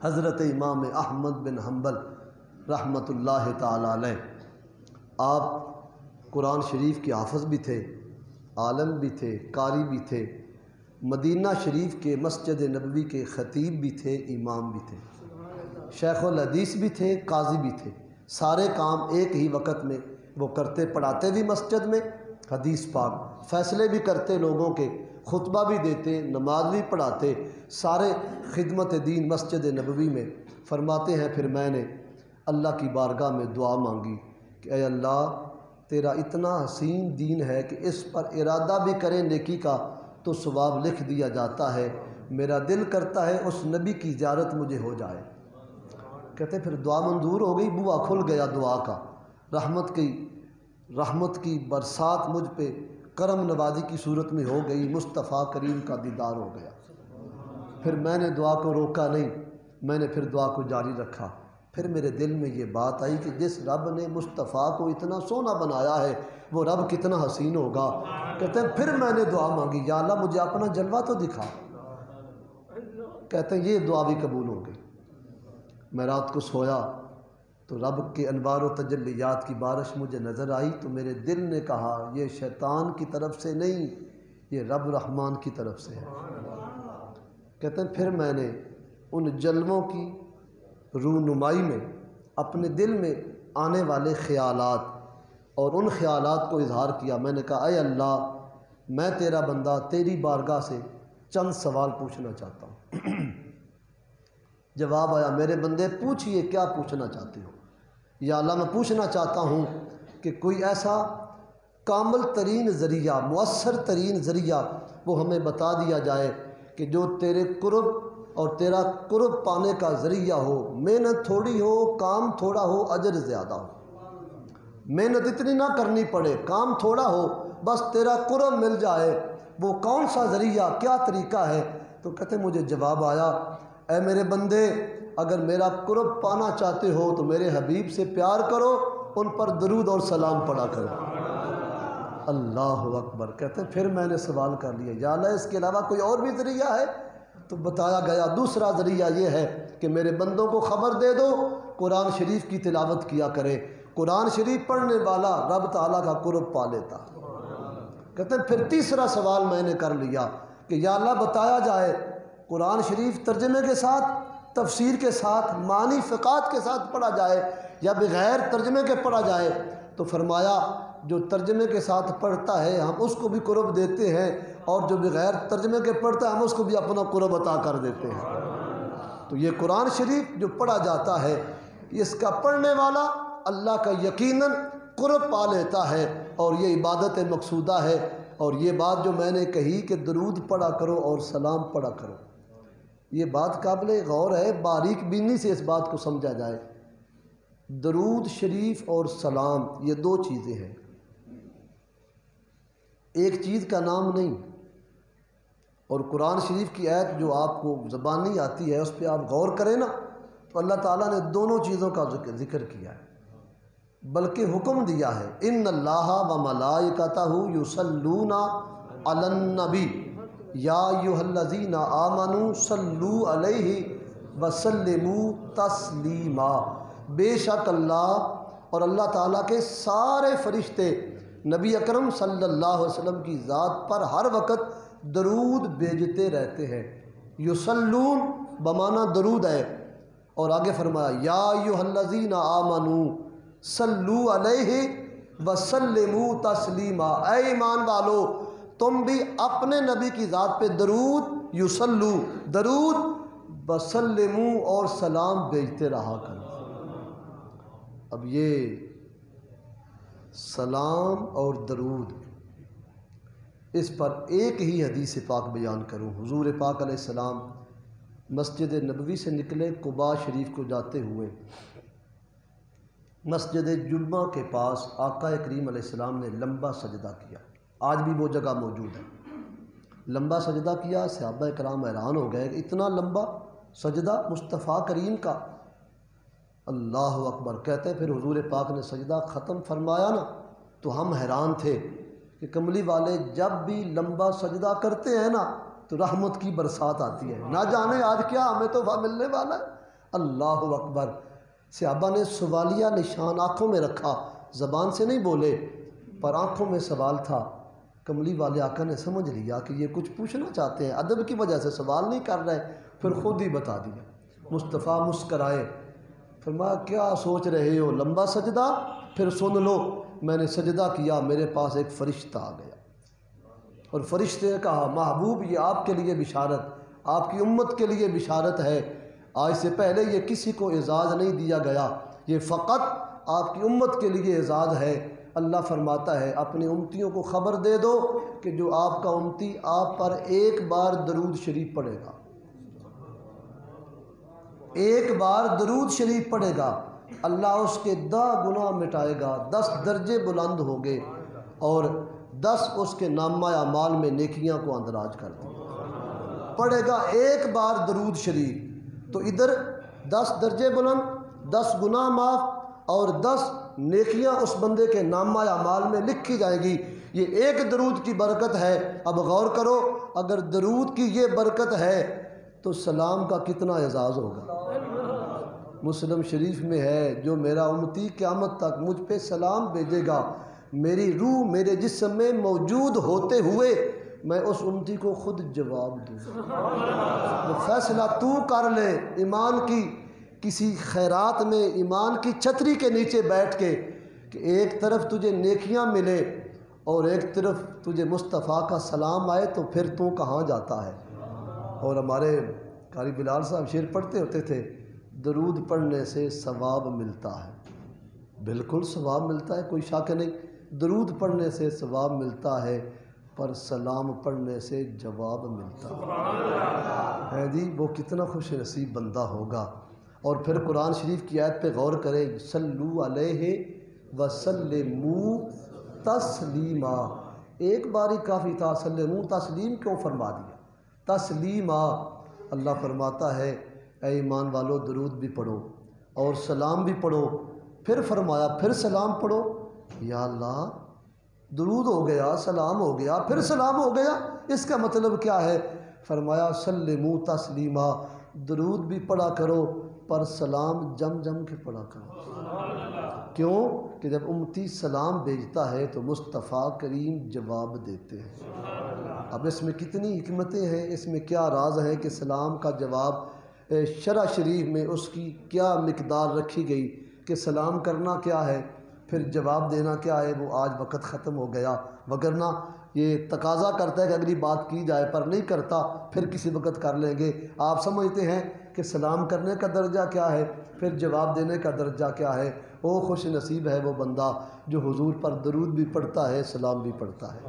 حضرت امام احمد بن حنبل رحمۃ اللہ تعالی علیہ، آپ قرآن شریف کے حافظ بھی تھے، عالم بھی تھے، قاری بھی تھے، مدینہ شریف کے مسجد نبوی کے خطیب بھی تھے، امام بھی تھے، شیخ الحدیث بھی تھے، قاضی بھی تھے۔ سارے کام ایک ہی وقت میں وہ کرتے، پڑھاتے بھی مسجد میں حدیث پاک، فیصلے بھی کرتے لوگوں کے، خطبہ بھی دیتے، نماز بھی پڑھاتے، سارے خدمت دین مسجد نبوی میں۔ فرماتے ہیں پھر میں نے اللہ کی بارگاہ میں دعا مانگی کہ اے اللہ، تیرا اتنا حسین دین ہے کہ اس پر ارادہ بھی کریں نیکی کا تو ثواب لکھ دیا جاتا ہے، میرا دل کرتا ہے اس نبی کی زیارت مجھے ہو جائے۔ کہتے پھر دعا منظور ہو گئی، بوا کھل گیا دعا کا، رحمت کی برسات مجھ پہ کرم نوازی کی صورت میں ہو گئی، مصطفیٰ کریم کا دیدار ہو گیا۔ پھر میں نے دعا کو روکا نہیں، میں نے پھر دعا کو جاری رکھا۔ پھر میرے دل میں یہ بات آئی کہ جس رب نے مصطفیٰ کو اتنا سونا بنایا ہے وہ رب کتنا حسین ہوگا۔ کہتے ہیں پھر میں نے دعا مانگی، یا اللہ مجھے اپنا جلوہ تو دکھا۔ کہتے ہیں یہ دعا بھی قبول ہو گئی۔ میں رات کو سویا تو رب کے انوار و تجلیات کی بارش مجھے نظر آئی، تو میرے دل نے کہا یہ شیطان کی طرف سے نہیں، یہ رب رحمان کی طرف سے ہے۔ کہتے ہیں پھر میں نے ان جلووں کی رونمائی میں اپنے دل میں آنے والے خیالات اور ان خیالات کو اظہار کیا۔ میں نے کہا اے اللہ، میں تیرا بندہ تیری بارگاہ سے چند سوال پوچھنا چاہتا ہوں۔ جواب آیا، میرے بندے پوچھئے کیا پوچھنا چاہتے ہو؟ یا اللہ میں پوچھنا چاہتا ہوں کہ کوئی ایسا کامل ترین ذریعہ، مؤثر ترین ذریعہ وہ ہمیں بتا دیا جائے کہ جو تیرے قرب اور تیرا قرب پانے کا ذریعہ ہو، محنت تھوڑی ہو، کام تھوڑا ہو، اجر زیادہ ہو، محنت اتنی نہ کرنی پڑے، کام تھوڑا ہو، بس تیرا قرب مل جائے، وہ کون سا ذریعہ، کیا طریقہ ہے؟ تو کہتے مجھے جواب آیا، اے میرے بندے، اگر میرا قرب پانا چاہتے ہو تو میرے حبیب سے پیار کرو، ان پر درود اور سلام پڑھا کرو۔ اللہ اکبر۔ کہتے ہیں پھر میں نے سوال کر لیا، یا اللہ اس کے علاوہ کوئی اور بھی ذریعہ ہے؟ تو بتایا گیا دوسرا ذریعہ یہ ہے کہ میرے بندوں کو خبر دے دو قرآن شریف کی تلاوت کیا کرے، قرآن شریف پڑھنے والا رب تعالیٰ کا قرب پا لیتا۔ کہتے ہیں پھر تیسرا سوال میں نے کر لیا کہ یا اللہ بتایا جائے قرآن شریف ترجمے کے ساتھ، تفسیر کے ساتھ، معنی فقات کے ساتھ پڑھا جائے یا بغیر ترجمے کے پڑھا جائے؟ تو فرمایا جو ترجمے کے ساتھ پڑھتا ہے ہم اس کو بھی قرب دیتے ہیں، اور جو بغیر ترجمے کے پڑھتا ہے ہم اس کو بھی اپنا قرب عطا کر دیتے ہیں۔ تو یہ قرآن شریف جو پڑھا جاتا ہے، اس کا پڑھنے والا اللہ کا یقیناً قرب پا لیتا ہے، اور یہ عبادت مقصودہ ہے۔ اور یہ بات جو میں نے کہی کہ درود پڑھا کرو اور سلام پڑھا کرو، یہ بات قابل غور ہے، باریک بینی سے اس بات کو سمجھا جائے۔ درود شریف اور سلام یہ دو چیزیں ہیں، ایک چیز کا نام نہیں۔ اور قرآن شریف کی آیت جو آپ کو زبانی آتی ہے اس پہ آپ غور کریں نا، تو اللہ تعالیٰ نے دونوں چیزوں کا ذکر کیا ہے، بلکہ حکم دیا ہے، ان اللہ و ملائکتہ یصلون علی النبی یا ایھا الذین آمنوا صلوا علیہ وسلموا تسلیما۔ بے شک اللہ اور اللہ تعالیٰ کے سارے فرشتے نبی اکرم صلی اللہ علیہ وسلم کی ذات پر ہر وقت درود بھیجتے رہتے ہیں۔ یصلون بمعنی درود ہے، اور آگے فرمایا یا ایھا الذین آمنوا صلوا علیہ وسلموا تسلیما، اے ایمان والو تم بھی اپنے نبی کی ذات پہ درود، یصلو درود، وسلموا اور سلام بھیجتے رہا کرو۔ اب یہ سلام اور درود، اس پر ایک ہی حدیث پاک بیان کروں۔ حضور پاک علیہ السلام مسجد نبوی سے نکلے، قباء شریف کو جاتے ہوئے مسجد جمعہ کے پاس آقا کریم علیہ السلام نے لمبا سجدہ کیا، آج بھی وہ جگہ موجود ہے۔ لمبا سجدہ کیا، صحابہ کرام حیران ہو گئے کہ اتنا لمبا سجدہ مصطفیٰ کریم کا۔ اللہ اکبر۔ کہتے ہیں پھر حضور پاک نے سجدہ ختم فرمایا نا تو ہم حیران تھے کہ کملی والے جب بھی لمبا سجدہ کرتے ہیں نا تو رحمت کی برسات آتی ہے، نہ جانے آج کیا ہمیں تحفہ ملنے والا ہے۔ اللہ اکبر۔ صحابہ نے سوالیہ نشان آنکھوں میں رکھا، زبان سے نہیں بولے پر آنکھوں میں سوال تھا۔ کملی والے آقا نے سمجھ لیا کہ یہ کچھ پوچھنا چاہتے ہیں، ادب کی وجہ سے سوال نہیں کر رہے، پھر خود ہی بتا دیا۔ مصطفیٰ مسکرائے، فرمایا کیا سوچ رہے ہو، لمبا سجدہ؟ پھر سن لو، میں نے سجدہ کیا، میرے پاس ایک فرشتہ آ گیا اور فرشتے نے کہا محبوب یہ آپ کے لیے بشارت، آپ کی امت کے لیے بشارت ہے، آج سے پہلے یہ کسی کو اعزاز نہیں دیا گیا، یہ فقط آپ کی امت کے لیے اعزاز ہے۔ اللہ فرماتا ہے اپنی امتیوں کو خبر دے دو کہ جو آپ کا امتی آپ پر ایک بار درود شریف پڑھے گا، ایک بار درود شریف پڑھے گا، اللہ اس کے 10 گناہ مٹائے گا، 10 درجے بلند ہوں گے اور 10 اس کے نامہ اعمال میں نیکیاں کو اندراج کر دیں۔ پڑھے گا ایک بار درود شریف تو ادھر 10 درجے بلند، 10 گناہ معاف اور 10 نیکیاں اس بندے کے نامہ اعمال میں لکھی جائیں گی۔ یہ ایک درود کی برکت ہے۔ اب غور کرو، اگر درود کی یہ برکت ہے تو سلام کا کتنا اعزاز ہوگا۔ مسلم شریف میں ہے جو میرا امتی قیامت تک مجھ پہ سلام بھیجے گا، میری روح میرے جسم میں موجود ہوتے ہوئے میں اس امتی کو خود جواب دوں۔ وہ فیصلہ تو کر لے ایمان کی کسی خیرات میں، ایمان کی چھتری کے نیچے بیٹھ کے کہ ایک طرف تجھے نیکیاں ملے اور ایک طرف تجھے مصطفیٰ کا سلام آئے تو پھر تو کہاں جاتا ہے۔ اور ہمارے قاری بلال صاحب شعر پڑھتے ہوتے تھے، درود پڑھنے سے ثواب ملتا ہے۔ بالکل ثواب ملتا ہے، کوئی شک نہیں، درود پڑھنے سے ثواب ملتا ہے، پر سلام پڑھنے سے جواب ملتا ہے جی۔ وہ کتنا خوش نصیب بندہ ہوگا۔ اور پھر قرآن شریف کی آیت پہ غور کریں، صلو علیہ وسلموا تسلیما، ایک بار ہی کافی تھا، سلموا تسلیم کیوں فرما دیا، تسلیما۔ اللہ فرماتا ہے اے ایمان والو درود بھی پڑھو اور سلام بھی پڑھو، پھر فرمایا پھر سلام پڑھو۔ یا اللہ، درود ہو گیا، سلام ہو گیا، پھر سلام ہو گیا، اس کا مطلب کیا ہے؟ فرمایا سلموا تسلیما، درود بھی پڑھا کرو پر سلام جم جم کے پڑھا کرو۔ کیوں کہ جب امتی سلام بھیجتا ہے تو مصطفیٰ کریم جواب دیتے ہیں۔ اب اس میں کتنی حکمتیں ہیں، اس میں کیا راز ہے کہ سلام کا جواب شرع شریف میں اس کی کیا مقدار رکھی گئی کہ سلام کرنا کیا ہے، پھر جواب دینا کیا ہے۔ وہ آج وقت ختم ہو گیا، وگرنہ یہ تقاضا کرتا ہے کہ اگلی بات کی جائے، پر نہیں کرتا، پھر کسی وقت کر لیں گے۔ آپ سمجھتے ہیں کہ سلام کرنے کا درجہ کیا ہے، پھر جواب دینے کا درجہ کیا ہے۔ وہ خوش نصیب ہے وہ بندہ جو حضور پر درود بھی پڑھتا ہے، سلام بھی پڑھتا ہے۔